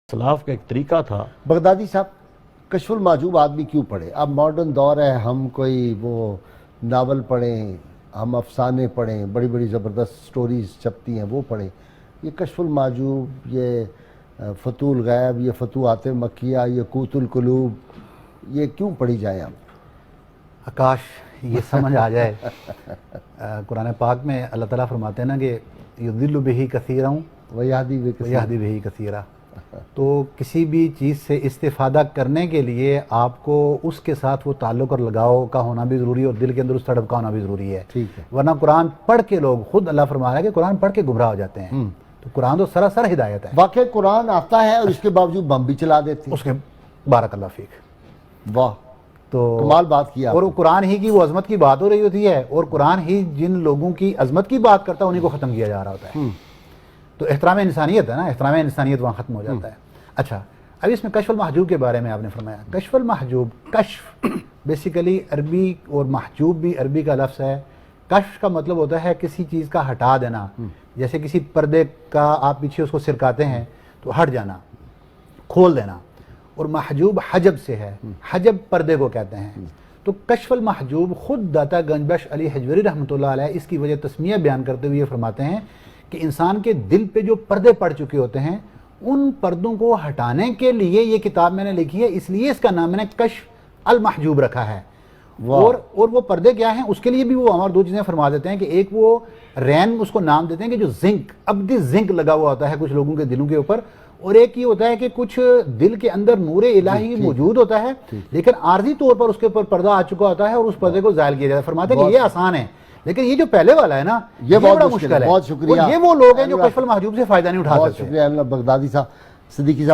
सलाफ का एक तरीका था। बगदादी साहब, कश्फुल माजूब आदमी क्यों पढ़े? अब मॉडर्न दौर है, हम कोई वो नावल पढ़ें, हम अफसाने पढ़ें, बड़ी बड़ी ज़बरदस्त स्टोरीज छपती हैं वो पढ़ें। ये कश्फुल माजूब, ये फतूल गैब, ये फतूआत मक्किया, ये कूतुल कुलूब, ये क्यों पढ़ी जाए? अब आकाश ये समझ आ जाए। कुरान पाक में अल्लाह ताला फरमाते हैं ना कि युदिल्लु बिही कसीरा वयादी बिही कसीरा। तो किसी भी चीज़ से इस्तेफादा करने के लिए आपको उसके साथ वो ताल्लुक़ और लगाव का होना भी ज़रूरी है और दिल के अंदर उस तड़प का होना भी ज़रूरी है। ठीक है। वरना कुरान पढ़ के लोग, खुद अल्लाह फरमा रहा है कि कुरान पढ़ के गुमराह हो जाते हैं। तो कुरान तो सरासर हिदायत है। वाकई कुरान आता है और इसके बावजूद बम भी चला देते हैं। उसके बारकल्लाह फीक, वाह, तो कमाल बात किया। और कुरान ही की वो अजमत की बात हो रही होती है और कुरान ही जिन लोगों की अजमत की बात करता है उन्हीं को ख़त्म किया जा रहा होता है। तो एहतराम इंसानियत है ना, एहतराम इंसानियत वहाँ ख़त्म हो जाता है। अच्छा, अब इसमें कश्फुल महजूब के बारे में आपने फरमाया। कश्फुल महजूब, कश्फ बेसिकली अरबी और महजूब भी अरबी का लफ्ज़ है। कश्फ का मतलब होता है किसी चीज़ का हटा देना। जैसे किसी पर्दे का आप पीछे उसको सिरकाते हैं तो हट जाना, खोल देना। और महजूब हजब से है, हजब पर्दे को कहते हैं। तो कश्फुल महजूब खुद दाता गंजबख्श अली हजवरी रहमतुल्लाह अलैह इसकी वजह तस्मिया बयान करते हुए फरमाते हैं कि इंसान के दिल पे जो पर्दे पड़ चुके होते हैं उन पर्दों को हटाने के लिए ये किताब मैंने लिखी है, इसलिए इसका नाम मैंने कश्फ अल महजूब रखा है। और वो पर्दे क्या हैं उसके लिए भी वो हमारे दो चीज़ें फरमा देते हैं कि एक वो रैन उसको नाम देते हैं कि जो जिंक, अब्दी जिंक लगा हुआ होता है कुछ लोगों के दिलों के ऊपर, और एक ये होता है कि कुछ दिल के अंदर नूरे इलाही मौजूद होता है लेकिन आर्जी तौर पर उसके ऊपर पर्दा आ चुका होता है और उस पर्दे को ज़ायल किया जाता है। फरमाते हैं कि ये आसान है, लेकिन ये जो पहले वाला है ना ये बड़ा मुश्किल है। बहुत शुक्रिया। ये वो लोग हैं जो कश्फुल महजूब से फ़ायदा नहीं उठा सकते। बहुत शुक्रिया बगदादी साहब, सिद्दीकी साहब।